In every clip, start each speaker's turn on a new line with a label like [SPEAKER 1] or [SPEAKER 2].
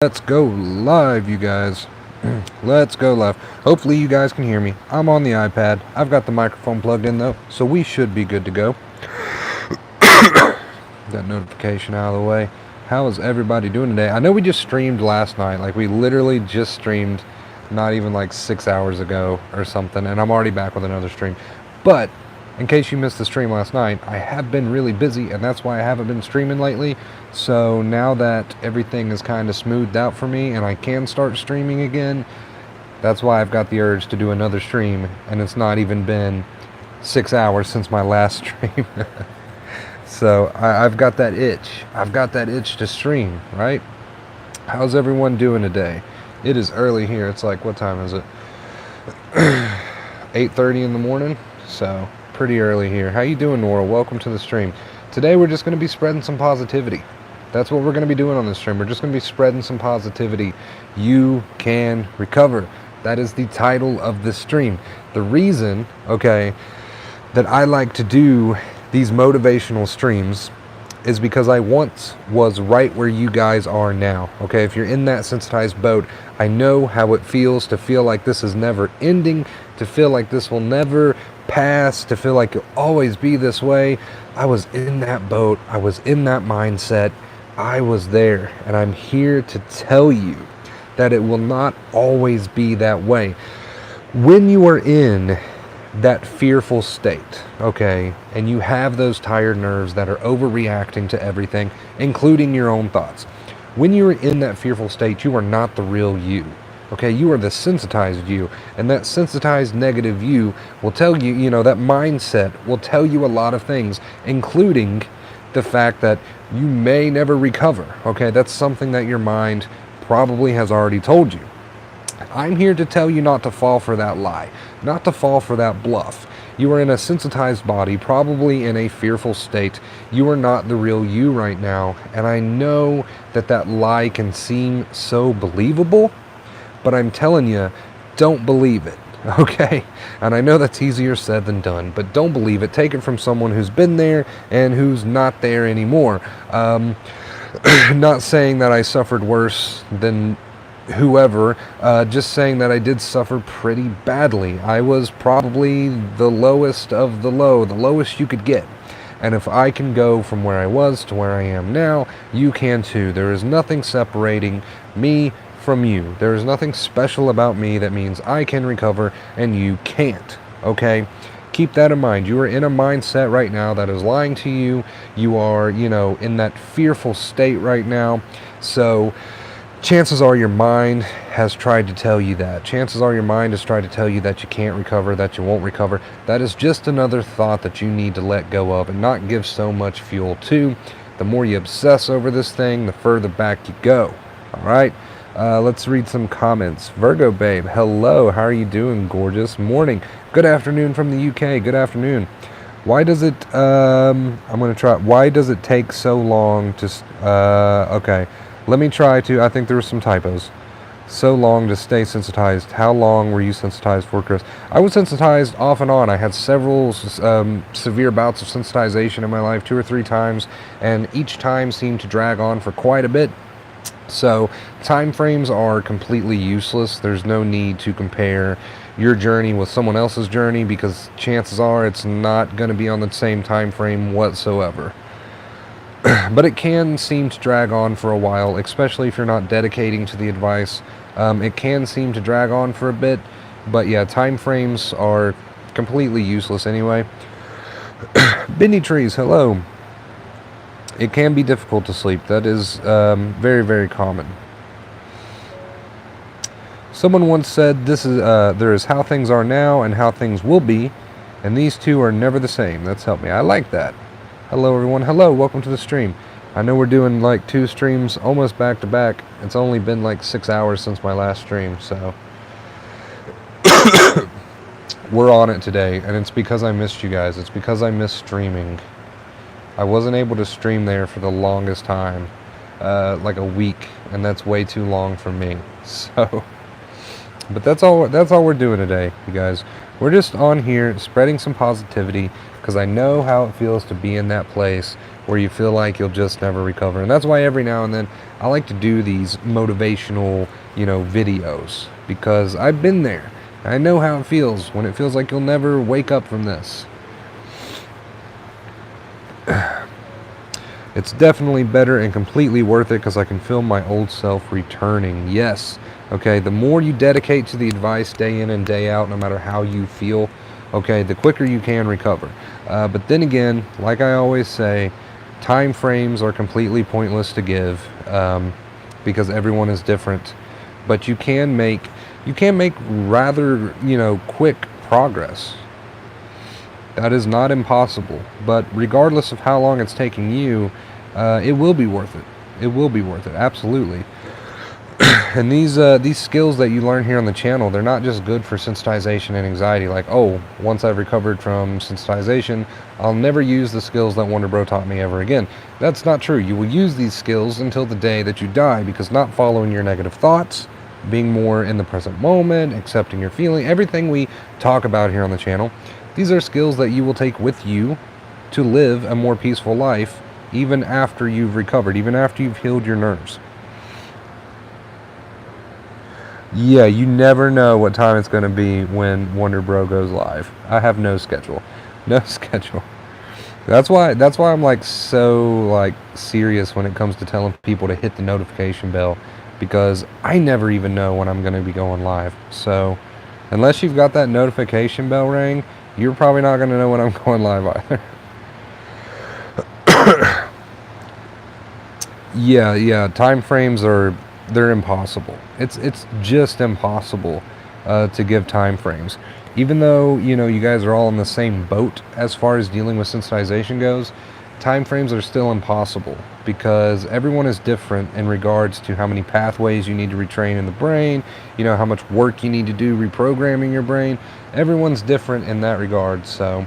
[SPEAKER 1] Let's go live, you guys. Let's go live. Hopefully you guys can hear me. I'm on the iPad. I've got the microphone plugged in though, so we should be good to go. That notification out of the way. How is everybody doing today? I know we just streamed last night. Like, we literally just streamed not even like 6 hours ago or something, and I'm already back with another stream. But in case you missed the stream last night, I have been really busy, and that's why I haven't been streaming lately. So now that everything is kind of smoothed out for me and I can start streaming again, that's why I've got the urge to do another stream, and it's not even been 6 hours since my last stream. So I've got that itch. I've got that itch to stream, right? How's everyone doing today? It is early here. It's like, what time is it? 8:30 in the morning. So pretty early here. How you doing, Nora? Welcome to the stream. Today we're just going to be spreading some positivity. That's what we're going to be doing on this stream. We're just going to be spreading some positivity. You can recover. That is the title of this stream. The reason, okay, that I like to do these motivational streams is because I once was right where you guys are now. Okay, if you're in that sensitized boat, I know how it feels to feel like this is never ending, to feel like this will never pass, to feel like you'll always be this way. I was in that boat. I was in that mindset. I was there, and I'm here to tell you that it will not always be that way. When you are in that fearful state, okay, and you have those tired nerves that are overreacting to everything, including your own thoughts. When you're in that fearful state, you are not the real you. Okay, you are the sensitized you, and that sensitized negative you will tell you, that mindset will tell you a lot of things, including the fact that you may never recover. Okay, that's something that your mind probably has already told you. I'm here to tell you not to fall for that lie, not to fall for that bluff. You are in a sensitized body, probably in a fearful state. You are not the real you right now, and I know that that lie can seem so believable, but I'm telling you, don't believe it, okay? And I know that's easier said than done, but don't believe it. Take it from someone who's been there and who's not there anymore. Not saying that I suffered worse than whoever, just saying that I did suffer pretty badly. I was probably the lowest of the low, the lowest you could get. And if I can go from where I was to where I am now, you can too. There is nothing separating me from you. There is nothing special about me that means I can recover and you can't, okay? Keep that in mind. You are in a mindset right now that is lying to you. You are, in that fearful state right now. So chances are your mind has tried to tell you that. Chances are your mind has tried to tell you that you can't recover, that you won't recover. That is just another thought that you need to let go of and not give so much fuel to. The more you obsess over this thing, the further back you go. All right? Let's read some comments. Virgo Babe, hello. How are you doing, gorgeous? Morning. Good afternoon from the UK. Good afternoon. Why does it, why does it take so long to, okay. Let me try to, I think there were some typos. So long to stay sensitized. How long were you sensitized for, Chris? I was sensitized off and on. I had several severe bouts of sensitization in my life, 2 or 3 times, and each time seemed to drag on for quite a bit. So time frames are completely useless. There's no need to compare your journey with someone else's journey because chances are it's not going to be on the same time frame whatsoever. But it can seem to drag on for a while, especially if you're not dedicating to the advice. It can seem to drag on for a bit, but yeah, time frames are completely useless anyway. Bendy Trees, hello. It can be difficult to sleep. That is very, very common. Someone once said, there is how things are now and how things will be, and these two are never the same. That's helped me. I like that. Hello, everyone. Hello, welcome to the stream. I know we're doing like 2 streams almost back to back. It's only been like 6 hours since my last stream, so we're on it today, and it's because I missed you guys. It's because I missed streaming. I wasn't able to stream there for the longest time, like a week, and that's way too long for me. So But that's all we're doing today, you guys. We're just on here spreading some positivity because I know how it feels to be in that place where you feel like you'll just never recover. And that's why every now and then I like to do these motivational, videos, because I've been there. I know how it feels when it feels like you'll never wake up from this. It's definitely better and completely worth it because I can feel my old self returning. Yes. Okay, the more you dedicate to the advice day in and day out, no matter how you feel, okay, the quicker you can recover. But then again, like I always say, time frames are completely pointless to give, because everyone is different. But you can make rather, quick progress. That is not impossible. But regardless of how long it's taking you, it will be worth it. It will be worth it, absolutely. And these skills that you learn here on the channel, they're not just good for sensitization and anxiety. Like, oh, once I've recovered from sensitization, I'll never use the skills that Wonder Bro taught me ever again. That's not true. You will use these skills until the day that you die, because not following your negative thoughts, being more in the present moment, accepting your feeling, everything we talk about here on the channel, these are skills that you will take with you to live a more peaceful life, even after you've recovered, even after you've healed your nerves. Yeah, you never know what time it's going to be when Wonder Bro goes live. I have no schedule. No schedule. That's why I'm so serious when it comes to telling people to hit the notification bell, because I never even know when I'm going to be going live. So, unless you've got that notification bell ring, you're probably not going to know when I'm going live either. Yeah, time frames they're impossible. It's just impossible to give time frames. Even though, you guys are all in the same boat as far as dealing with sensitization goes, time frames are still impossible because everyone is different in regards to how many pathways you need to retrain in the brain, how much work you need to do reprogramming your brain. Everyone's different in that regard, so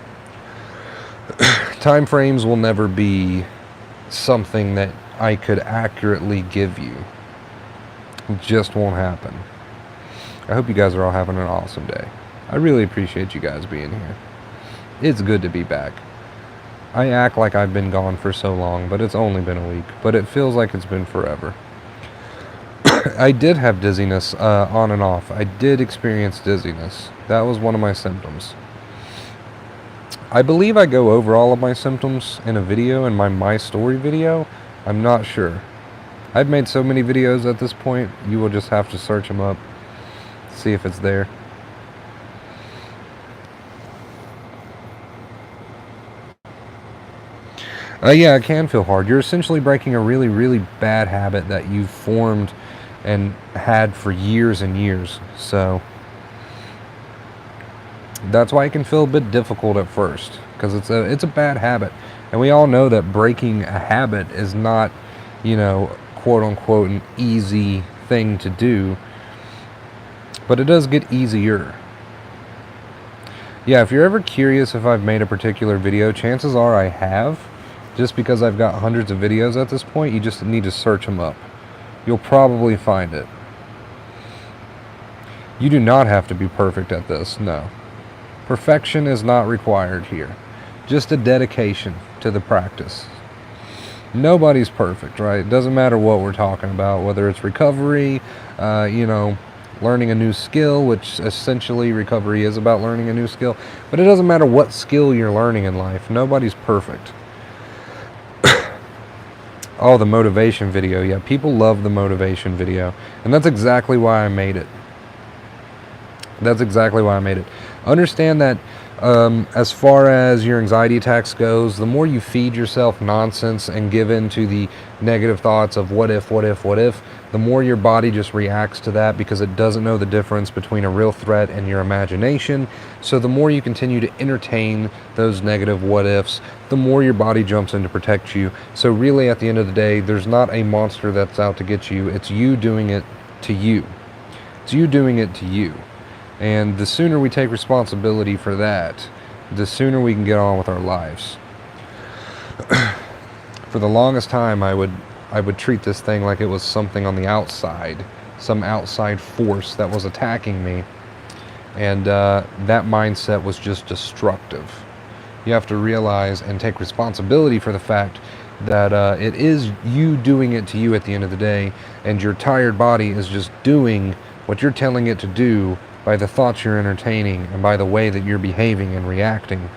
[SPEAKER 1] time frames will never be something that I could accurately give you. It just won't happen. I hope you guys are all having an awesome day. I really appreciate you guys being here. It's good to be back. I act like I've been gone for so long, but it's only been a week. But it feels like it's been forever. I did have dizziness on and off. I did experience dizziness. That was one of my symptoms. I believe I go over all of my symptoms in a video, in my story video. I'm not sure. I've made so many videos at this point, you will just have to search them up, see if it's there. Yeah, it can feel hard. You're essentially breaking a really, really bad habit that you've formed and had for years and years. So that's why it can feel a bit difficult at first, because it's a bad habit. And we all know that breaking a habit is not, quote unquote, an easy thing to do, but it does get easier. Yeah, if you're ever curious if I've made a particular video, chances are I have. Just because I've got hundreds of videos at this point, you just need to search them up. You'll probably find it. You do not have to be perfect at this, no. Perfection is not required here. Just a dedication to the practice. Nobody's perfect, right? It doesn't matter what we're talking about, whether it's recovery, learning a new skill, which essentially recovery is about learning a new skill. But it doesn't matter what skill you're learning in life. Nobody's perfect. Oh, the motivation video. Yeah, people love the motivation video. And that's exactly why I made it. That's exactly why I made it. Understand that as far as your anxiety attacks goes, the more you feed yourself nonsense and give in to the negative thoughts of what if, the more your body just reacts to that, because it doesn't know the difference between a real threat and your imagination. So the more you continue to entertain those negative what ifs, the more your body jumps in to protect you. So really, at the end of the day, there's not a monster that's out to get you. It's you doing it to you. It's you doing it to you. And the sooner we take responsibility for that, the sooner we can get on with our lives. For the longest time, I would treat this thing like it was something on the outside some outside force that was attacking me. And that mindset was just destructive. You have to realize and take responsibility for the fact that it is you doing it to you at the end of the day, and your tired body is just doing what you're telling it to do by the thoughts you're entertaining and by the way that you're behaving and reacting.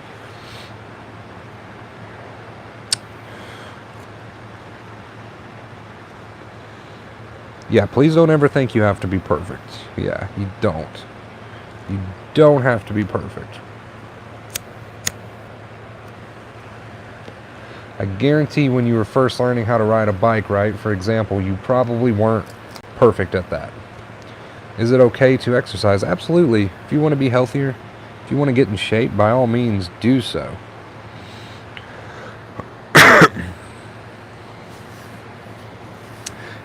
[SPEAKER 1] Yeah, please don't ever think you have to be perfect. Yeah, you don't. You don't have to be perfect. I guarantee when you were first learning how to ride a bike, right, for example, you probably weren't perfect at that. Is it okay to exercise? Absolutely. If you want to be healthier, if you want to get in shape, by all means, do so.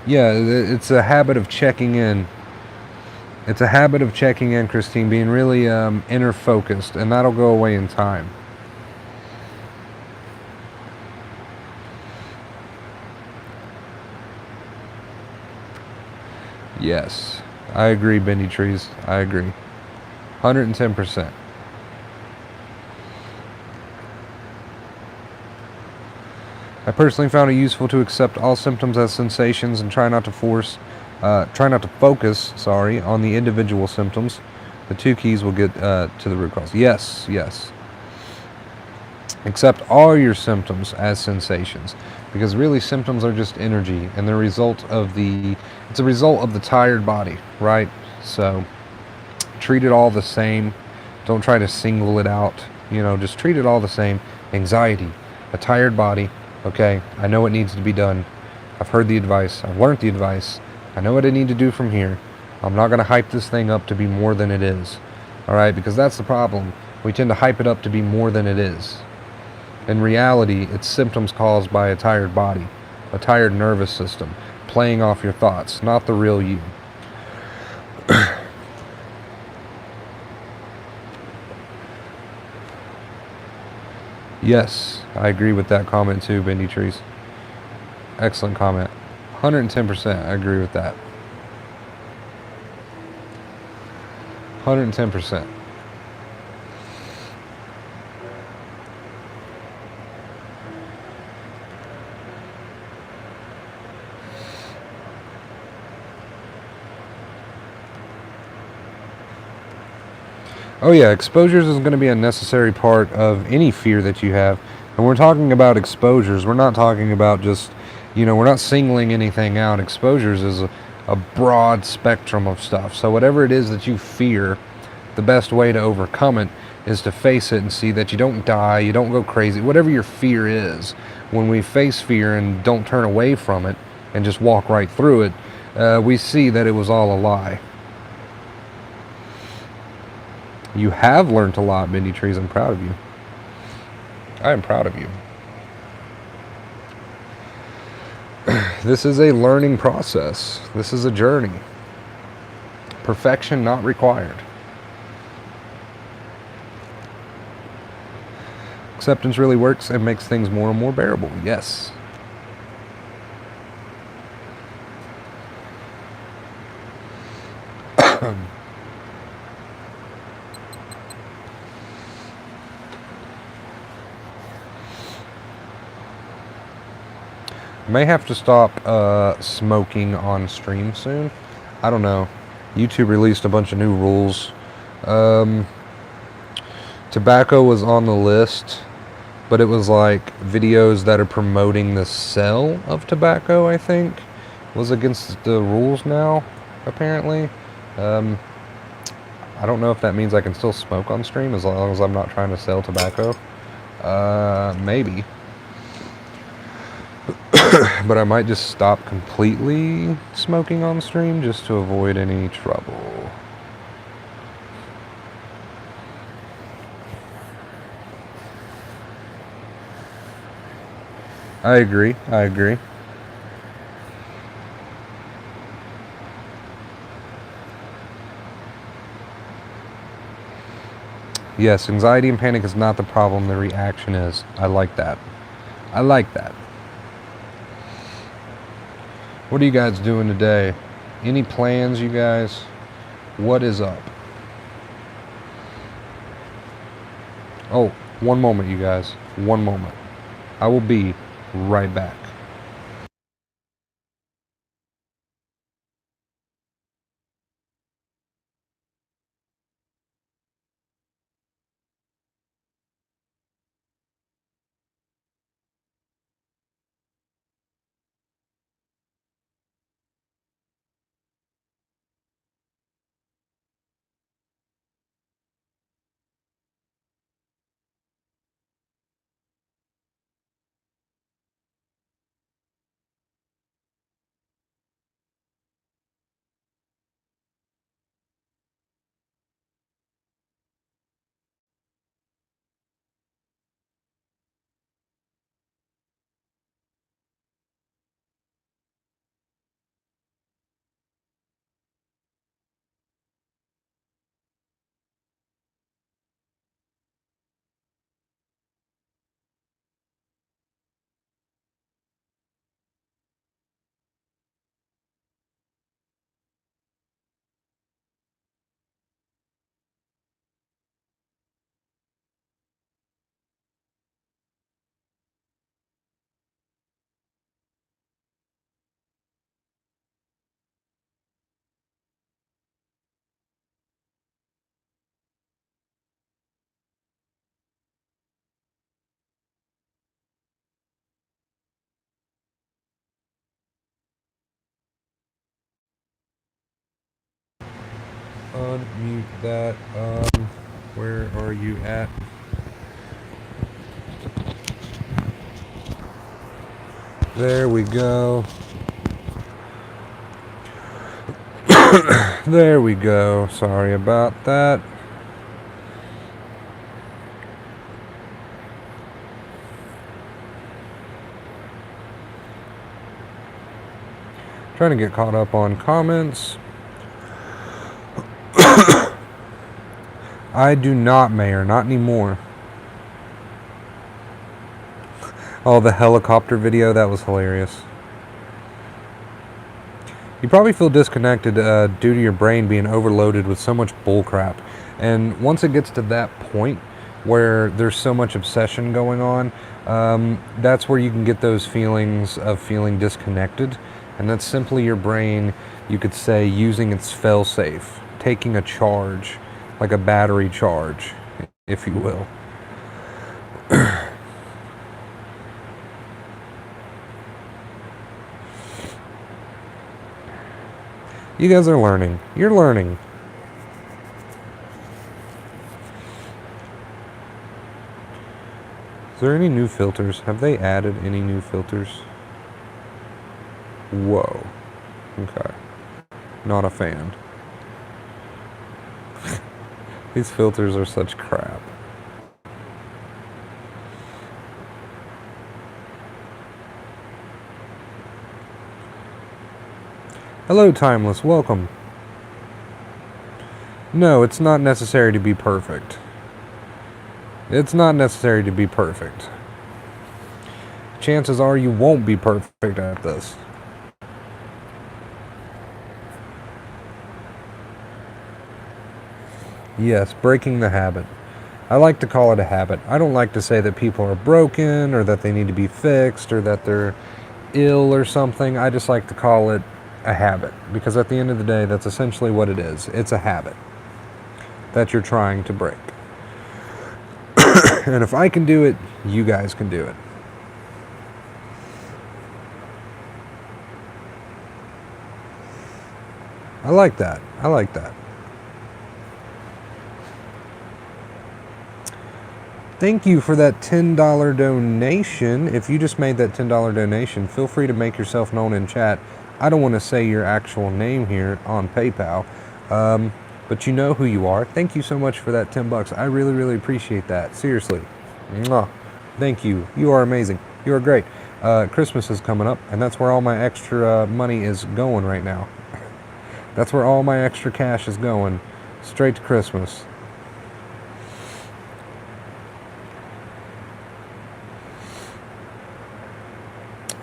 [SPEAKER 1] Yeah, it's a habit of checking in. It's a habit of checking in, Christine, being really inner focused, and that'll go away in time. Yes, I agree, Bendy Trees. I agree. 110%. I personally found it useful to accept all symptoms as sensations and try not to focus, on the individual symptoms. The two keys will get to the root cause. Yes, yes. Accept all your symptoms as sensations, because really symptoms are just energy, and it's a result of the tired body, right? So treat it all the same. Don't try to single it out. Just treat it all the same. Anxiety, a tired body. Okay, I know what needs to be done. I've heard the advice. I've learned the advice. I know what I need to do from here. I'm not going to hype this thing up to be more than it is. All right, because that's the problem. We tend to hype it up to be more than it is. In reality, it's symptoms caused by a tired body, a tired nervous system, playing off your thoughts, not the real you. Yes, I agree with that comment too, Bendy Trees. Excellent comment. 110%, I agree with that. 110%. Oh yeah, exposures is going to be a necessary part of any fear that you have. And we're talking about exposures. We're not talking about just, we're not singling anything out. Exposures is a broad spectrum of stuff. So whatever it is that you fear, the best way to overcome it is to face it and see that you don't die, you don't go crazy. Whatever your fear is, when we face fear and don't turn away from it and just walk right through it, we see that it was all a lie. You have learned a lot, Bendy Trees. I'm proud of you. I am proud of you. This is a learning process. This is a journey. Perfection not required. Acceptance really works and makes things more and more bearable. Yes. May have to stop smoking on stream soon. I don't know. YouTube released a bunch of new rules. Tobacco was on the list, but it was like videos that are promoting the sale of tobacco, I think, was against the rules now, apparently. I don't know if that means I can still smoke on stream as long as I'm not trying to sell tobacco. Maybe. But I might just stop completely smoking on stream just to avoid any trouble. I agree. Yes, anxiety and panic is not the problem, the reaction is. I like that. What are you guys doing today? Any plans, you guys? What is up? Oh, one moment, you guys. One moment. I will be right back. Unmute that. Where are you at? There we go. There we go. Sorry about that. Trying to get caught up on comments. I do not, Mayor. Not anymore. Oh, the helicopter video. That was hilarious. You probably feel disconnected due to your brain being overloaded with so much bullcrap. And once it gets to that point where there's so much obsession going on, that's where you can get those feelings of feeling disconnected. And that's simply your brain, you could say, using its fail-safe, taking a charge, like a battery charge, if you will. You guys are learning. You're learning. Is there any new filters? Have they added any new filters? Whoa. Okay. Not a fan. These filters are such crap. Hello, Timeless. Welcome. No, it's not necessary to be perfect. It's not necessary to be perfect. Chances are you won't be perfect at this. Yes, breaking the habit. I like to call it a habit. I don't like to say that people are broken or that they need to be fixed or that they're ill or something. I just like to call it a habit, because at the end of the day, that's essentially what it is. It's a habit that you're trying to break. And if I can do it, you guys can do it. I like that. I like that. Thank you for that $10 donation. If you just made that $10 donation, feel free to make yourself known in chat. I don't want to say your actual name here on PayPal, but you know who you are. Thank you so much for that $10. I really, really appreciate that. Seriously. Mwah. Thank you. You are amazing. You are great. Christmas is coming up, and that's where all my extra money is going right now. That's where all my extra cash is going. Straight to Christmas.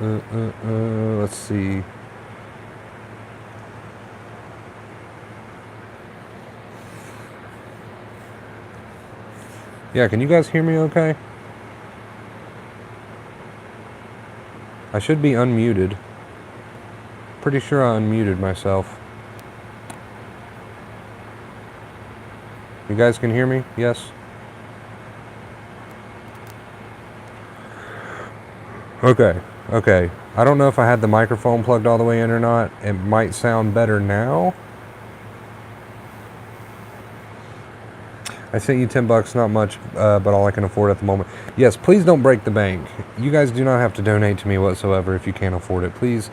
[SPEAKER 1] Let's see. Yeah, can you guys hear me okay? I should be unmuted. Pretty sure I unmuted myself. You guys can hear me? Yes? Okay, okay. I don't know if I had the microphone plugged all the way in or not. It might sound better now. I sent you $10, not much, but all I can afford at the moment. Yes, please don't break the bank. You guys do not have to donate to me whatsoever if you can't afford it. Please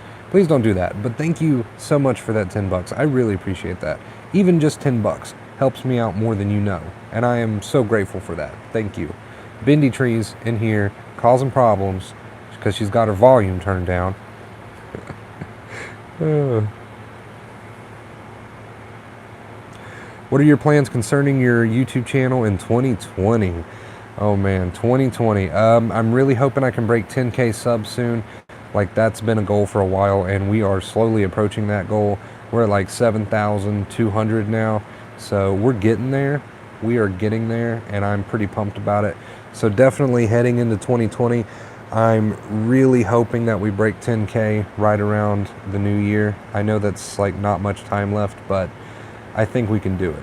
[SPEAKER 1] don't do that. But thank you so much for that $10. I really appreciate that. Even just $10 helps me out more than you know, and I am so grateful for that. Thank you. Bendy Trees in here causing problems because she's got her volume turned down. What are your plans concerning your YouTube channel in 2020? Oh man, 2020. I'm really hoping I can break 10K subs soon. Like, that's been a goal for a while, and we are slowly approaching that goal. We're at like 7,200 now, so we're getting there. We are getting there, and I'm pretty pumped about it. So definitely heading into 2020, I'm really hoping that we break 10K right around the new year. I know that's like not much time left, but I think we can do it.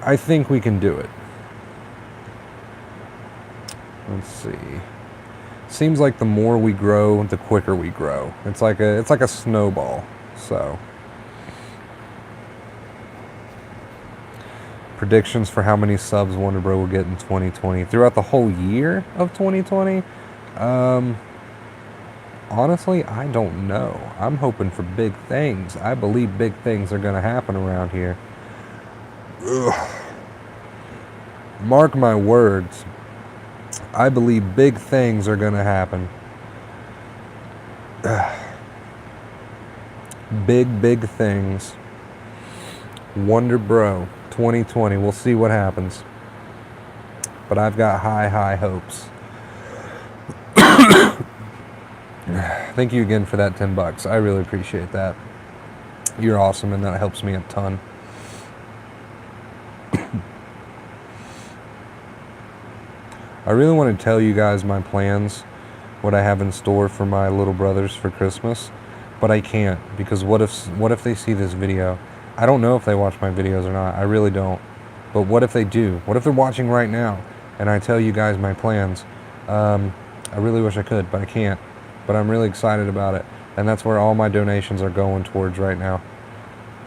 [SPEAKER 1] I think we can do it. Let's see. Seems like the more we grow, the quicker we grow. It's like a snowball. So, predictions for how many subs Wonder Bro will get in 2020 throughout the whole year of 2020. Honestly, I don't know. I'm hoping for big things. I believe big things are going to happen around here. Ugh. Mark my words. I believe big things are going to happen. Big things. Wonder Bro 2020. We'll see what happens. But I've got high hopes. Thank you again for that $10. I really appreciate that. You're awesome, and that helps me a ton. I really want to tell you guys my plans, what I have in store for my little brothers for Christmas, but I can't, because what if they see this video? I don't know if they watch my videos or not. I really don't. But what if they do? What if they're watching right now and I tell you guys my plans? I really wish I could, but I can't. But I'm really excited about it, and that's where all my donations are going towards right now,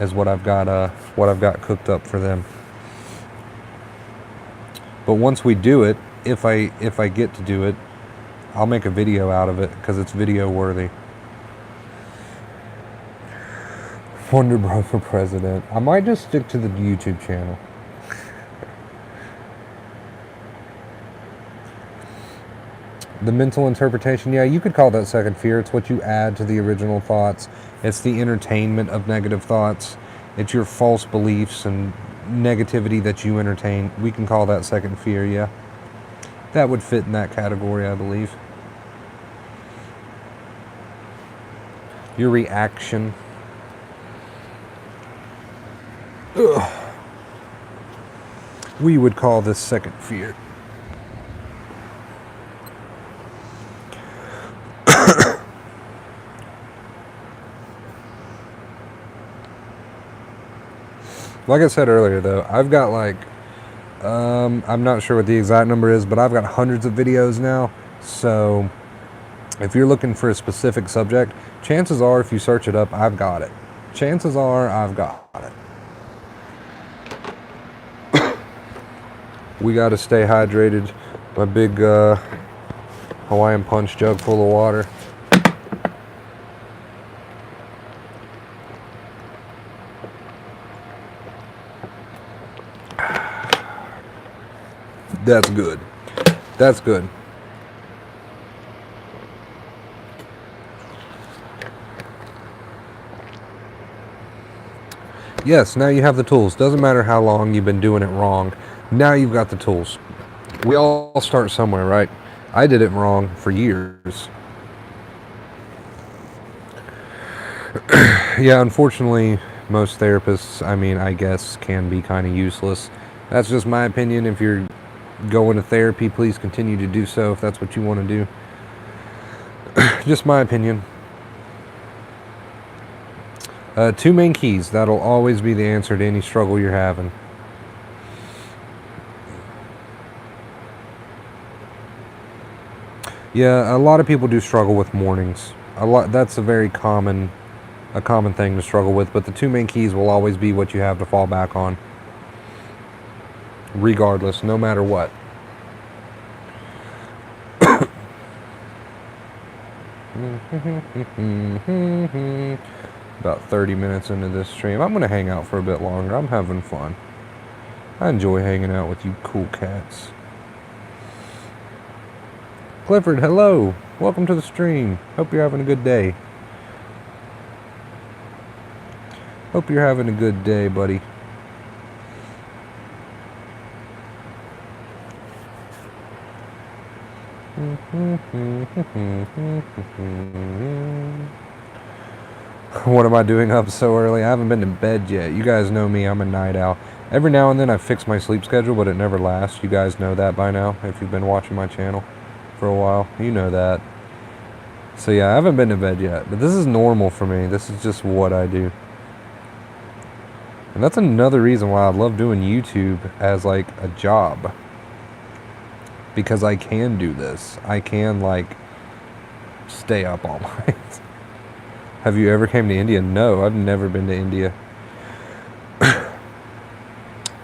[SPEAKER 1] is what I've got cooked up for them. But once we do it, if I get to do it, I'll make a video out of it because it's video worthy. Wonder Bro for president. I might just stick to the YouTube channel. The mental interpretation, yeah, you could call that second fear. It's what you add to the original thoughts. It's the entertainment of negative thoughts. It's your false beliefs and negativity that you entertain. We can call that second fear, yeah. That would fit in that category, I believe. Your reaction. Ugh. We would call this second fear. Like I said earlier, though, I've got like, I'm not sure what the exact number is, but I've got hundreds of videos now. So if you're looking for a specific subject, chances are if you search it up, I've got it. Chances are I've got it. We got to stay hydrated. My big Hawaiian Punch jug full of water. That's good. That's good. Yes, now you have the tools. Doesn't matter how long you've been doing it wrong. Now you've got the tools. We all start somewhere, right? I did it wrong for years. Yeah, unfortunately, most therapists, I mean, I guess, can be kind of useless. That's just my opinion. If you're go into therapy, please continue to do so if that's what you want to do. Just my opinion. 2 main keys. That'll always be the answer to any struggle you're having. Yeah, a lot of people do struggle with mornings. That's a very common thing to struggle with, but the 2 main keys will always be what you have to fall back on. Regardless, no matter what. About 30 minutes into this stream. I'm going to hang out for a bit longer. I'm having fun. I enjoy hanging out with you cool cats. Clifford, hello. Welcome to the stream. Hope you're having a good day. Hope you're having a good day, buddy. What am I doing up so early? I haven't been to bed yet. You guys know me, I'm a night owl. Every now and then I fix my sleep schedule, but it never lasts. You guys know that by now, if you've been watching my channel for a while. You know that. So yeah, I haven't been to bed yet, but this is normal for me. This is just what I do. And that's another reason why I love doing YouTube as like a job. Because I can do this. I can like stay up all night. Have you ever came to India? No, I've never been to India.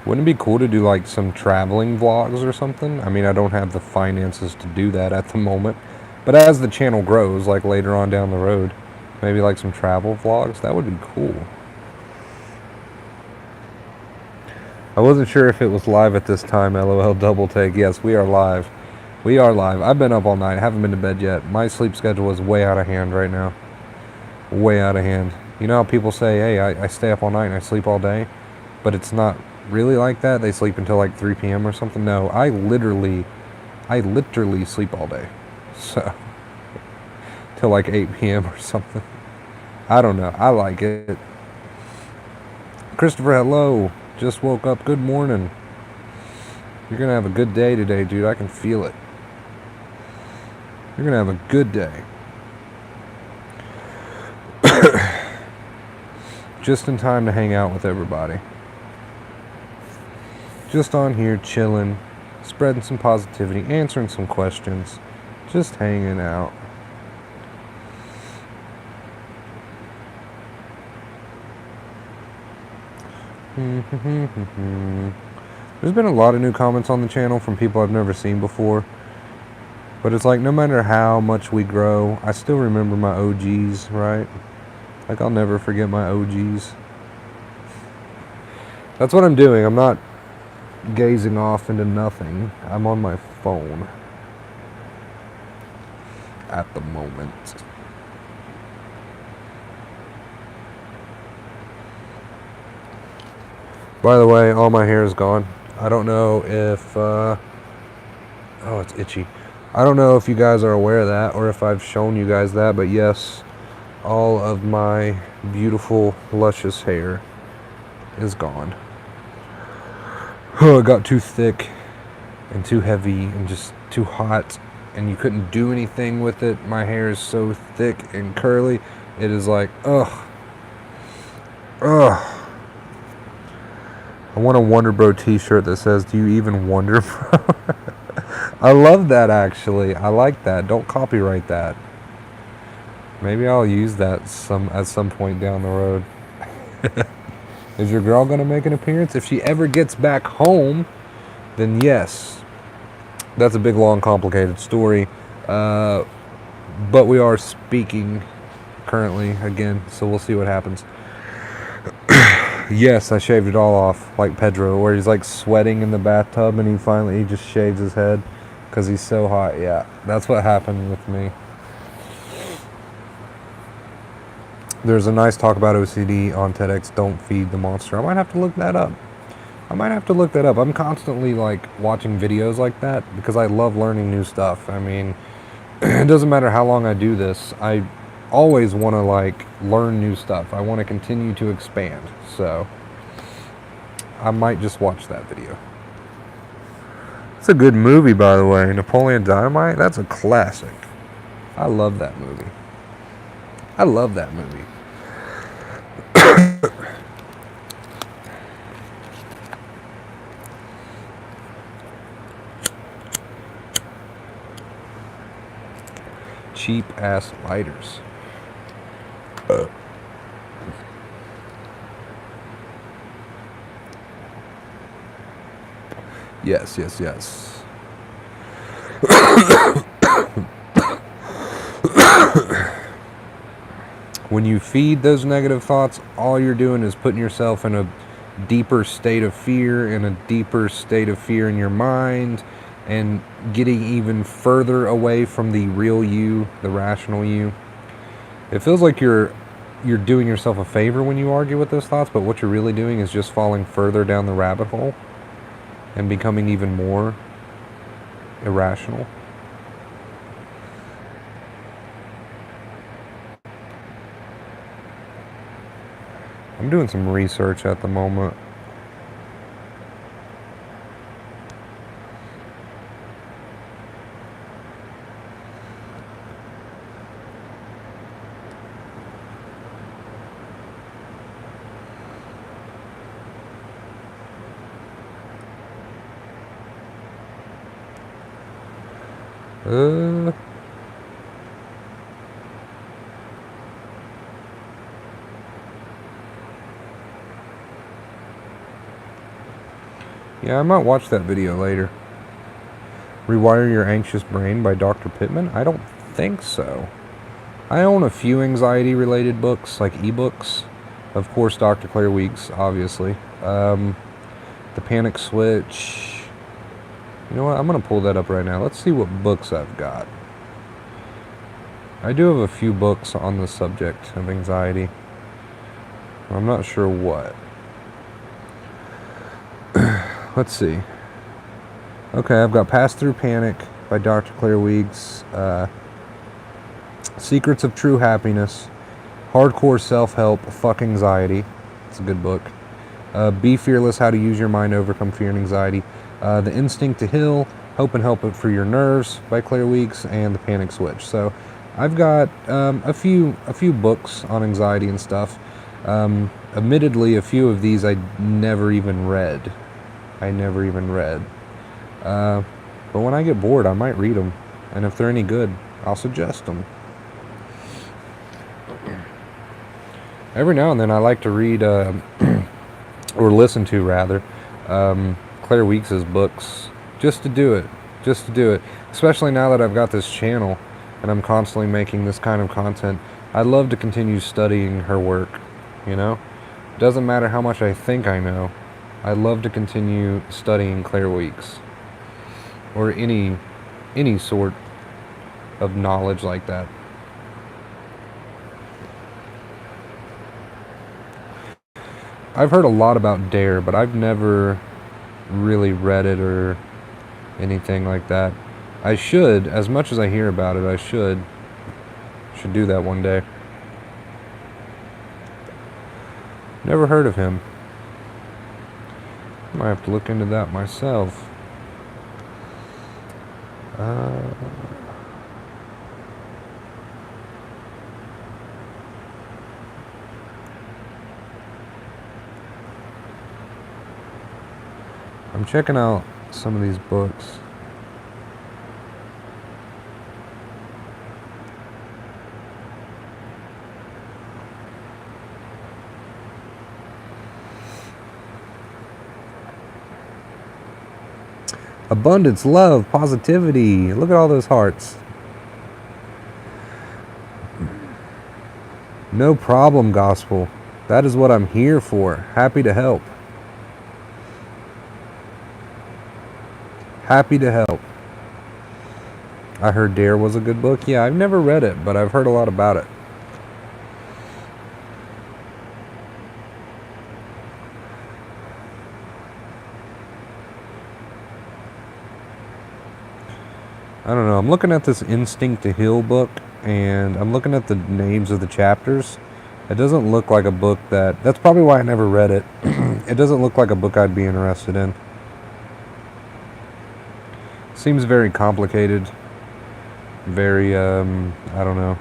[SPEAKER 1] Wouldn't it be cool to do like some traveling vlogs or something? I mean, I don't have the finances to do that at the moment. But as the channel grows, like later on down the road, maybe like some travel vlogs, that would be cool. I wasn't sure if it was live at this time, LOL double take. Yes, we are live. We are live. I've been up all night. Haven't been to bed yet. My sleep schedule is way out of hand right now. Way out of hand. You know how people say, hey, I stay up all night and I sleep all day? But it's not really like that. They sleep until like 3 p.m. or something. No, I literally sleep all day. So, till like 8 p.m. or something. I don't know. I like it. Christopher, hello. Just woke up. Good morning. You're going to have a good day today, dude. I can feel it. You're going to have a good day. Just in time to hang out with everybody. Just on here chilling, spreading some positivity, answering some questions, just hanging out. There's been a lot of new comments on the channel from people I've never seen before. But it's like no matter how much we grow, I still remember my OGs, right? Like I'll never forget my OGs. That's what I'm doing. I'm not gazing off into nothing. I'm on my phone at the moment. By the way, all my hair is gone. I don't know if, oh, it's itchy. I don't know if you guys are aware of that or if I've shown you guys that, but yes, all of my beautiful, luscious hair is gone. Oh, it got too thick and too heavy and just too hot, and you couldn't do anything with it. My hair is so thick and curly. It is like, ugh. Ugh. I want a Wonder Bro t-shirt that says, do you even wonder, bro? I love that, actually. I like that. Don't copyright that. Maybe I'll use that at some point down the road. Is your girl going to make an appearance? If she ever gets back home, then yes. That's a big, long, complicated story. But we are speaking currently again, so we'll see what happens. Yes, I shaved it all off, like Pedro, where he's like sweating in the bathtub and he just shaves his head because he's so hot. Yeah, that's what happened with me. There's a nice talk about OCD on TEDx, Don't Feed the Monster. I might have to look that up. I'm constantly like watching videos like that because I love learning new stuff. I mean, it doesn't matter how long I do this. I always want to like learn new stuff. I want to continue to expand. So I might just watch that video. It's a good movie, by the way. Napoleon Dynamite, that's a classic. I love that movie. I love that movie. Cheap ass lighters. Yes, yes, yes. When you feed those negative thoughts, all you're doing is putting yourself in a deeper state of fear, in a deeper state of fear in your mind, and getting even further away from the real you, the rational you. It feels like you're doing yourself a favor when you argue with those thoughts, but what you're really doing is just falling further down the rabbit hole and becoming even more irrational. I'm doing some research at the moment. Yeah, I might watch that video later. Rewire Your Anxious Brain by Dr. Pittman? I don't think so. I own a few anxiety-related books, like ebooks. Of course, Dr. Claire Weeks, obviously. The Panic Switch. You know what? I'm going to pull that up right now. Let's see what books I've got. I do have a few books on the subject of anxiety. I'm not sure what. Let's see. Okay, I've got Pass Through Panic by Dr. Claire Weeks. Secrets of True Happiness. Hardcore Self-Help, Fuck Anxiety. It's a good book. Be Fearless, How to Use Your Mind to Overcome Fear and Anxiety. The Instinct to Heal, Hope and Help It for Your Nerves by Claire Weeks, and The Panic Switch. So I've got a few books on anxiety and stuff. Admittedly, a few of these I never even read. But when I get bored, I might read them. And if they're any good, I'll suggest them. Every now and then I like to read, or listen to rather, Claire Weeks' books. Just to do it. Especially now that I've got this channel and I'm constantly making this kind of content. I'd love to continue studying her work, you know? Doesn't matter how much I think I know. I'd love to continue studying Claire Weeks. Or any sort of knowledge like that. I've heard a lot about DARE, but I've never really read it or anything like that. I should, as much as I hear about it, I should do that one day. Never heard of him. Might have to look into that myself. I'm checking out some of these books. Abundance, love, positivity. Look at all those hearts. No problem, gospel. That is what I'm here for. Happy to help. Happy to help. I heard DARE was a good book. Yeah, I've never read it, but I've heard a lot about it. I don't know. I'm looking at this Instinct to Heal book, and I'm looking at the names of the chapters. It doesn't look like a book that's probably why I never read it. It doesn't look like a book I'd be interested in. Seems very complicated. Very, I don't know.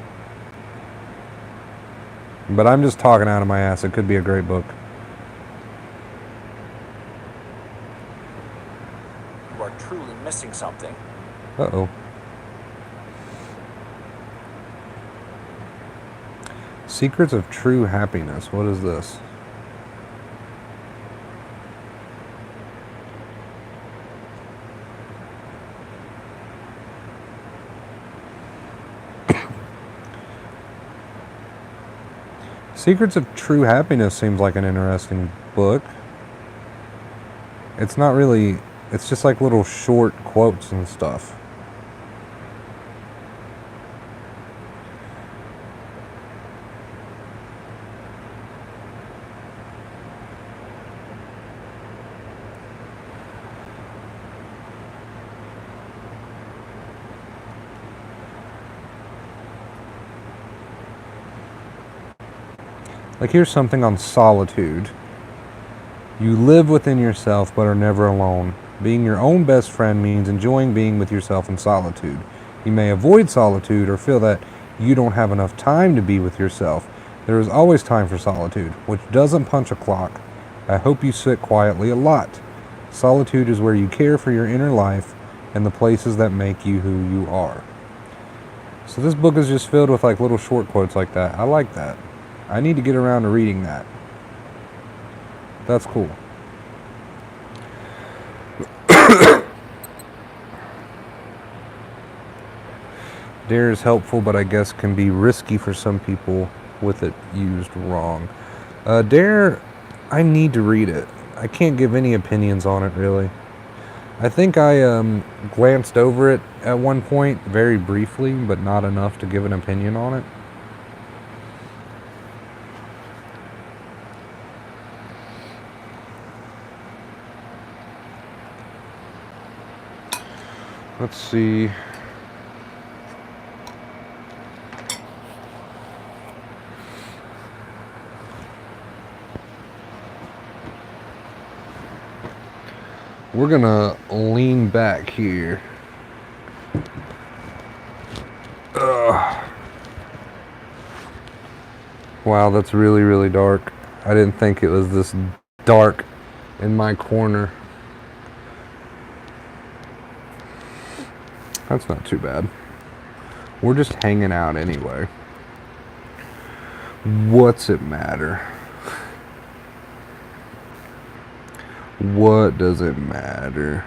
[SPEAKER 1] But I'm just talking out of my ass. It could be a great book.
[SPEAKER 2] You are truly missing something.
[SPEAKER 1] Uh-oh. Secrets of True Happiness. What is this? Secrets of True Happiness seems like an interesting book. It's not really... It's just like little short quotes and stuff. Like, here's something on solitude. You live within yourself but are never alone. Being your own best friend means enjoying being with yourself in solitude. You may avoid solitude or feel that you don't have enough time to be with yourself. There is always time for solitude, which doesn't punch a clock. I hope you sit quietly a lot. Solitude is where you care for your inner life and the places that make you who you are. So this book is just filled with like little short quotes like that. I like that. I need to get around to reading that. That's cool. Dare is helpful, but I guess can be risky for some people with it used wrong. Dare, I need to read it. I can't give any opinions on it, really. I think I glanced over it at one point, very briefly, but not enough to give an opinion on it. Let's see. We're gonna lean back here. Ugh. Wow, that's really, really dark. I didn't think it was this dark in my corner. That's not too bad. We're just hanging out anyway. What's it matter? What does it matter?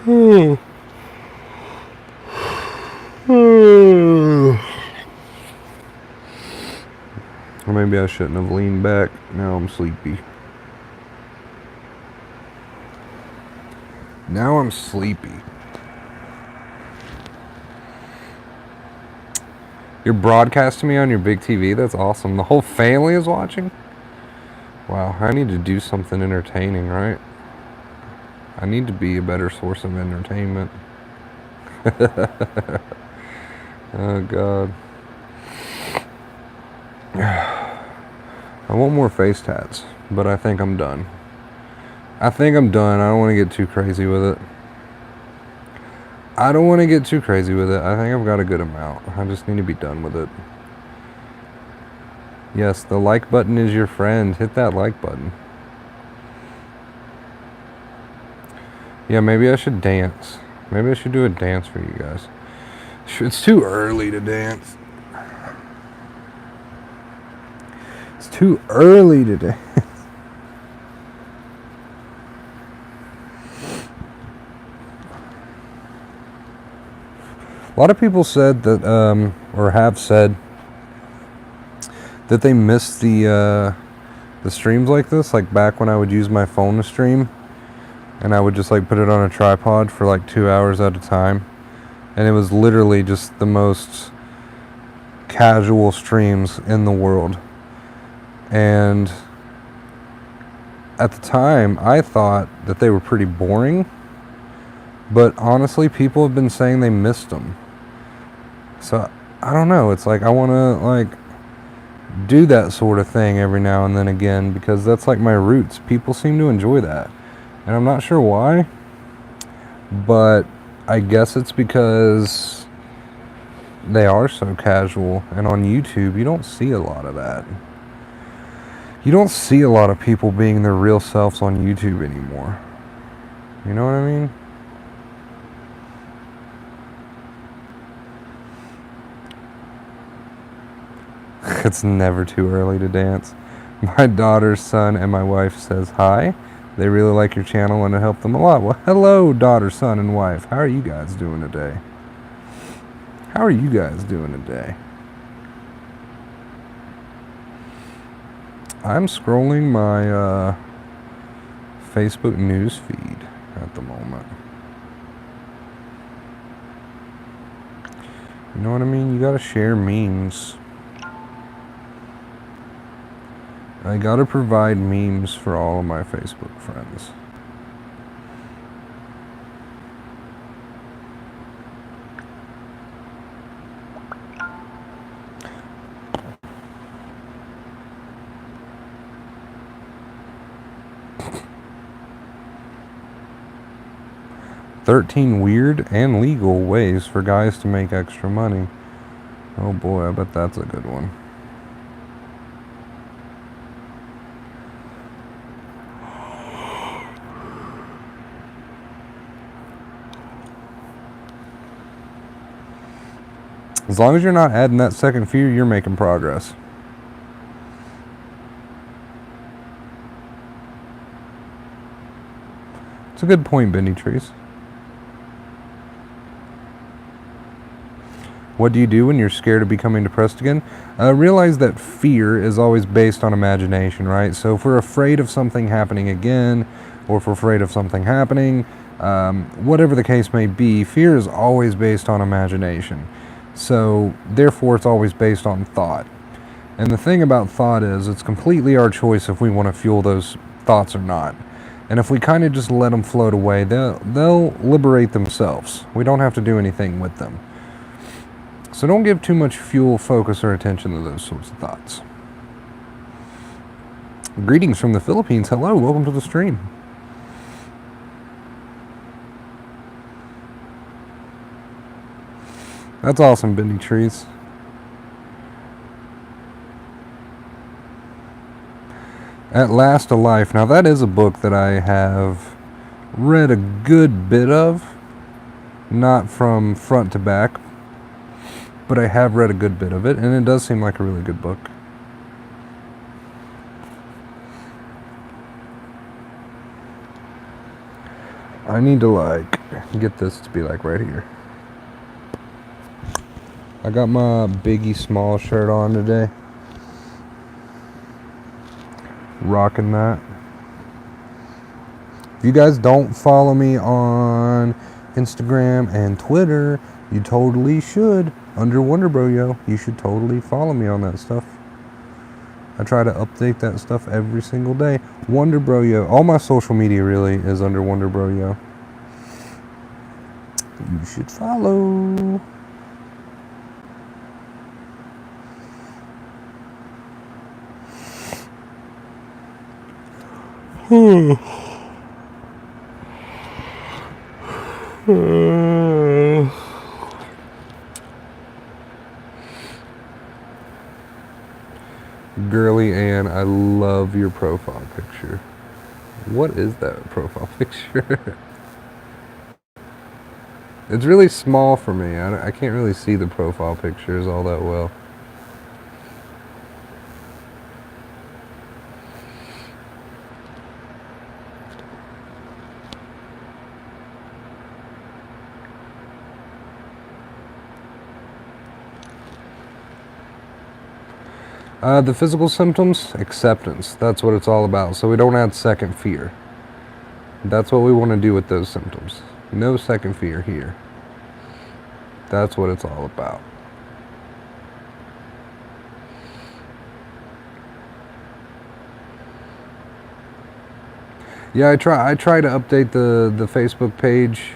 [SPEAKER 1] Or maybe I shouldn't have leaned back. Now I'm sleepy. Now I'm sleepy. You're broadcasting me on your big TV? That's awesome. The whole family is watching? Wow, I need to do something entertaining, right? I need to be a better source of entertainment. Oh, God. I want more face tats, but I think I'm done. I don't want to get too crazy with it. I think I've got a good amount. I just need to be done with it. Yes, the like button is your friend. Hit that like button. Yeah, maybe I should dance. Maybe I should do a dance for you guys. It's too early to dance. It's too early to dance. A lot of people said that, or have said, that they miss the streams like this, like back when I would use my phone to stream, and I would just like put it on a tripod for like 2 hours at a time, and it was literally just the most casual streams in the world. And at the time, I thought that they were pretty boring, but honestly, people have been saying they missed them. So, I don't know, it's like I want to like do that sort of thing every now and then again, because that's like my roots. People seem to enjoy that, and I'm not sure why. But I guess it's because they are so casual, and on YouTube you don't see a lot of that. You don't see a lot of people being their real selves on YouTube anymore. You know what I mean? It's never too early to dance. My daughter's son and my wife says hi. They really like your channel and it helped them a lot. Well, hello, daughter, son, and wife. How are you guys doing today? How are you guys doing today? I'm scrolling my Facebook news feed at the moment. You know what I mean? You gotta share memes. I gotta provide memes for all of my Facebook friends. "13 weird and legal ways for guys to make extra money." Oh boy, I bet that's a good one. As long as you're not adding that second fear, you're making progress. It's a good point, Bendy Trees. What do you do when you're scared of becoming depressed again? Realize that fear is always based on imagination, right? So if we're afraid of something happening again, or if we're afraid of something happening, whatever the case may be, fear is always based on imagination. So therefore, it's always based on thought. And the thing about thought is, it's completely our choice if we want to fuel those thoughts or not. And if we kind of just let them float away, they'll liberate themselves. We don't have to do anything with them. So don't give too much fuel, focus, or attention to those sorts of thoughts. Greetings from the Philippines. Hello, welcome to the stream. That's awesome, Bendy Trees. At Last a Life. Now that is a book that I have read a good bit of. Not from front to back, but I have read a good bit of it, and it does seem like a really good book. I need to get this to be right here. I got my Biggie Small shirt on today. Rocking that. If you guys don't follow me on Instagram and Twitter, you totally should. Under WonderBroYo, you should totally follow me on that stuff. I try to update that stuff every single day. WonderBroYo. All my social media really is under WonderBroYo. You should follow. Girly Ann, I love your profile picture. What is that profile picture? It's really small for me. I can't really see the profile pictures all that well. The physical symptoms, acceptance. That's what it's all about. So we don't add second fear. That's what we want to do with those symptoms. No second fear here. That's what it's all about. Yeah, I try to update the Facebook page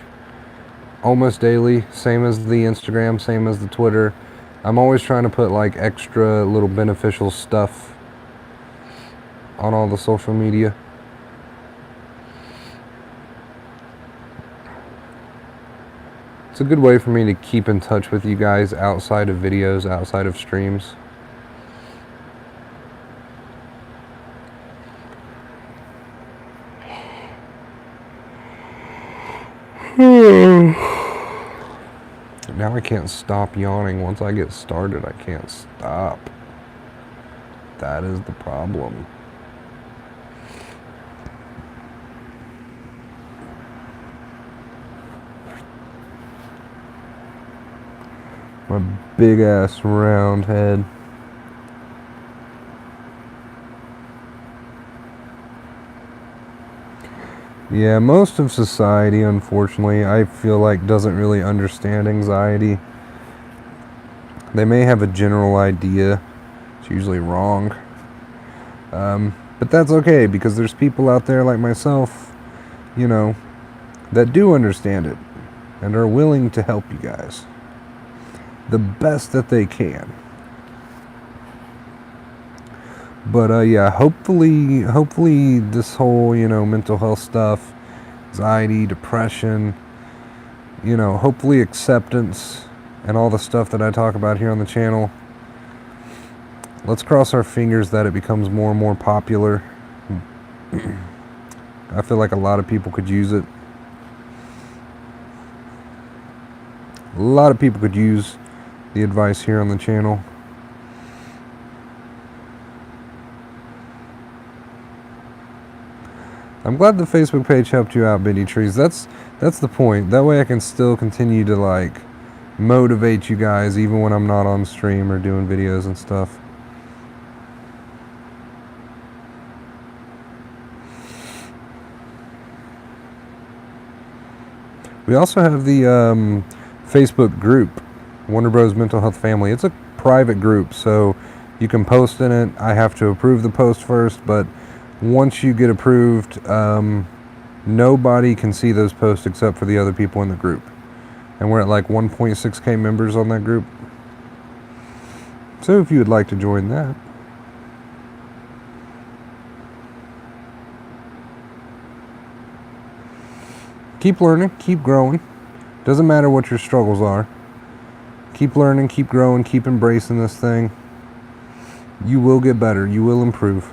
[SPEAKER 1] almost daily, same as the Instagram, same as the Twitter. I'm always trying to put extra little beneficial stuff on all the social media. It's a good way for me to keep in touch with you guys outside of videos, outside of streams. Now I can't stop yawning. Once I get started, I can't stop. That is the problem. My big ass round head. Yeah, most of society, unfortunately, I feel like doesn't really understand anxiety. They may have a general idea. It's usually wrong. But that's okay, because there's people out there like myself, you know, that do understand it and are willing to help you guys the best that they can. But yeah, hopefully this whole, mental health stuff, anxiety, depression, hopefully acceptance and all the stuff that I talk about here on the channel, let's cross our fingers that it becomes more and more popular. I feel like a lot of people could use it. A lot of people could use the advice here on the channel. I'm glad the Facebook page helped you out, Bendy Trees. That's the point. That way I can still continue to motivate you guys even when I'm not on stream or doing videos and stuff. We also have the Facebook group, Wonder Bros Mental Health Family. It's a private group, so you can post in it. I have to approve the post first, but once you get approved, nobody can see those posts except for the other people in the group. And we're at 1.6K members on that group. So if you would like to join that. Keep learning, keep growing. Doesn't matter what your struggles are. Keep learning, keep growing, keep embracing this thing. You will get better, you will improve.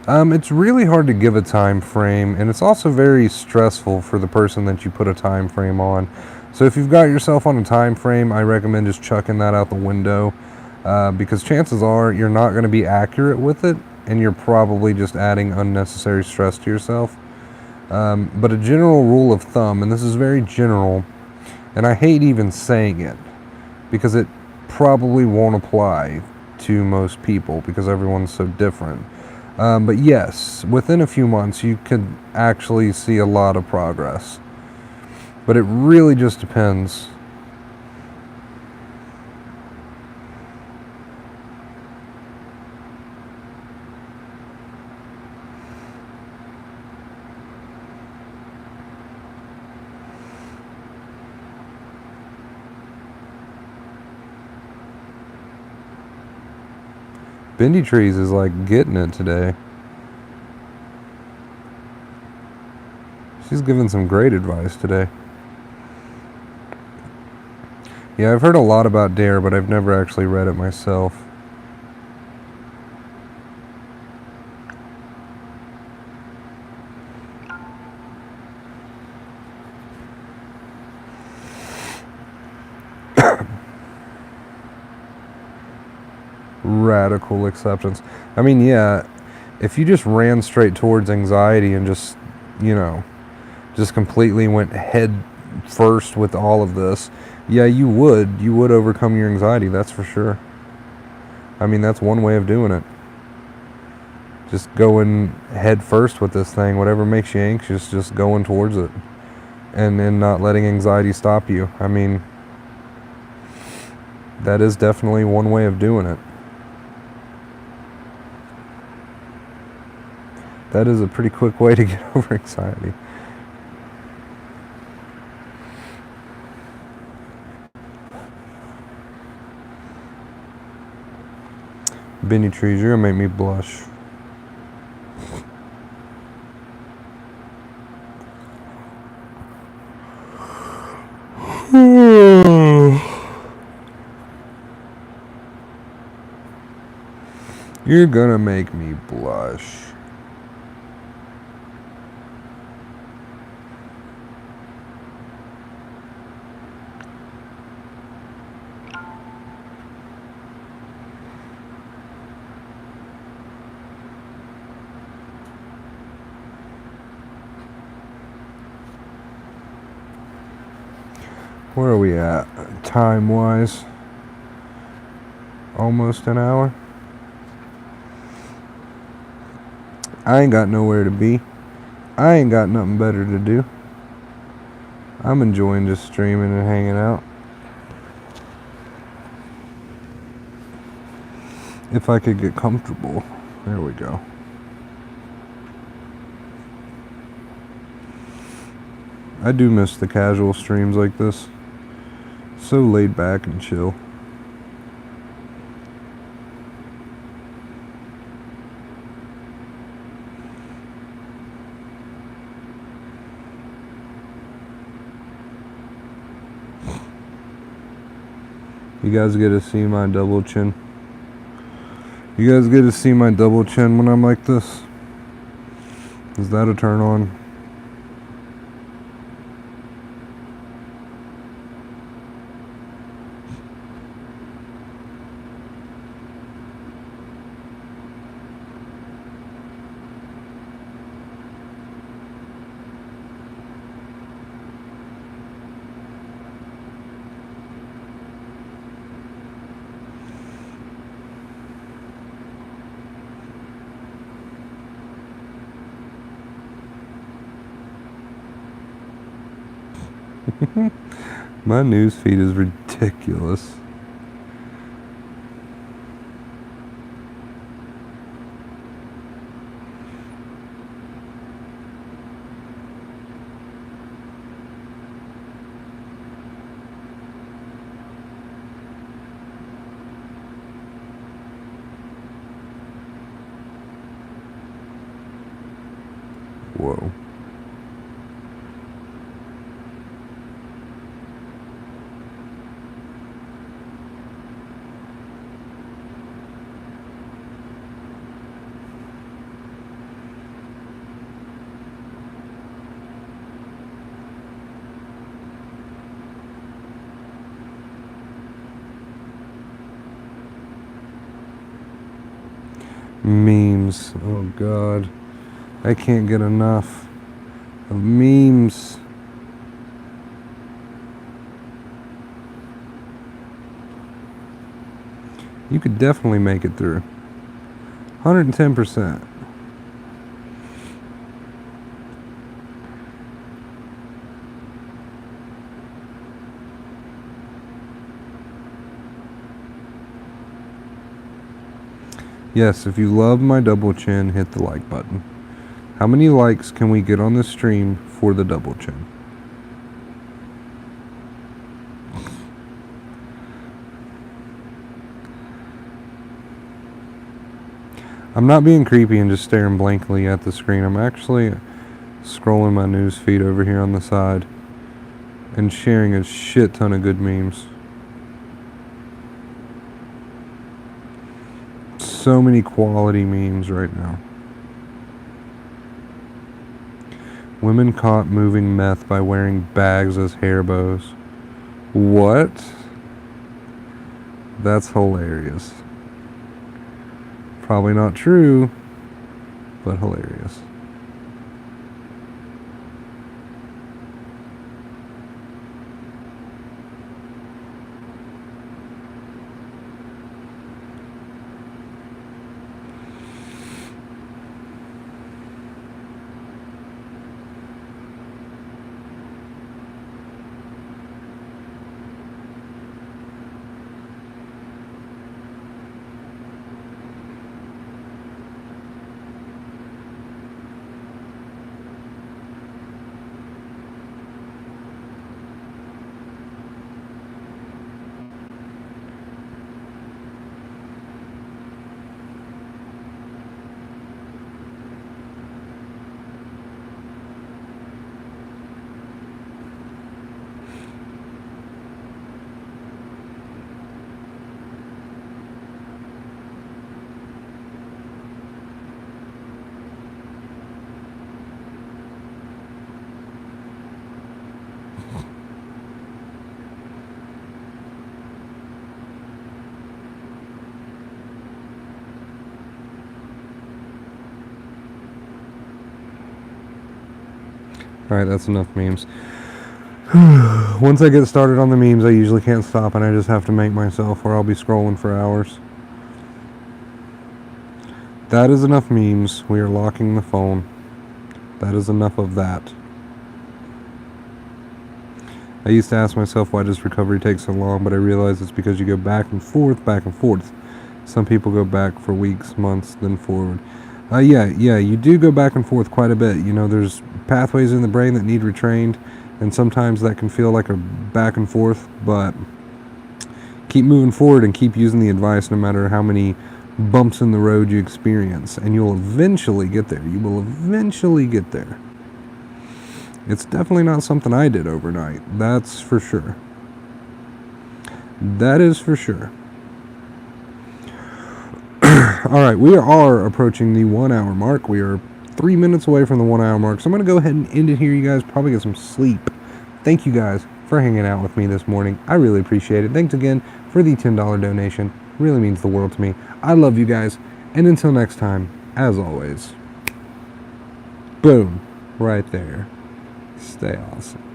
[SPEAKER 1] It's really hard to give a time frame, and it's also very stressful for the person that you put a time frame on. So if you've got yourself on a time frame, I recommend just chucking that out the window, because chances are you're not going to be accurate with it, and you're probably just adding unnecessary stress to yourself. But a general rule of thumb, and this is very general, and I hate even saying it, because it probably won't apply to most people, because everyone's so different. But yes, within a few months you could actually see a lot of progress. But it really just depends. Bendy Trees is getting it today. She's giving some great advice today. Yeah, I've heard a lot about DARE, but I've never actually read it myself. Radical acceptance. I mean, yeah, if you just ran straight towards anxiety and just completely went head first with all of this, yeah, you would overcome your anxiety, that's for sure. I mean, that's one way of doing it. Just going head first with this thing, whatever makes you anxious, just going towards it. And then not letting anxiety stop you. I mean, that is definitely one way of doing it. That is a pretty quick way to get over anxiety. Benny Trees, you're gonna make me blush. You're gonna make me blush. Where are we at, time-wise? Almost an hour. I ain't got nowhere to be. I ain't got nothing better to do. I'm enjoying just streaming and hanging out. If I could get comfortable. There we go. I do miss the casual streams like this. So laid back and chill. You guys get to see my double chin. You guys get to see my double chin when I'm like this. Is that a turn on? My news feed is ridiculous. Whoa. Memes. Oh God. I can't get enough of memes. You could definitely make it through. 110%. Yes, if you love my double chin, hit the like button. How many likes can we get on this stream for the double chin? I'm not being creepy and just staring blankly at the screen. I'm actually scrolling my news feed over here on the side and sharing a shit ton of good memes. So many quality memes right now. Women caught moving meth by wearing bags as hair bows. What? That's hilarious. Probably not true, but hilarious. Alright, that's enough memes. Once I get started on the memes, I usually can't stop, and I just have to make myself, or I'll be scrolling for hours. That is enough memes. We are locking the phone. That is enough of that. I used to ask myself, why does recovery take so long? But I realize it's because you go back and forth, back and forth. Some people go back for weeks, months, then forward. Yeah, you do go back and forth quite a bit. You know, there's pathways in the brain that need retrained, and sometimes that can feel like a back and forth, but keep moving forward and keep using the advice no matter how many bumps in the road you experience, and you'll eventually get there. You will eventually get there. It's definitely not something I did overnight. That's for sure. That is for sure. Alright, we are approaching the 1 hour mark. We are 3 minutes away from the 1 hour mark. So I'm going to go ahead and end it here, you guys. Probably get some sleep. Thank you guys for hanging out with me this morning. I really appreciate it. Thanks again for the $10 donation. Really means the world to me. I love you guys. And until next time, as always, boom, right there. Stay awesome.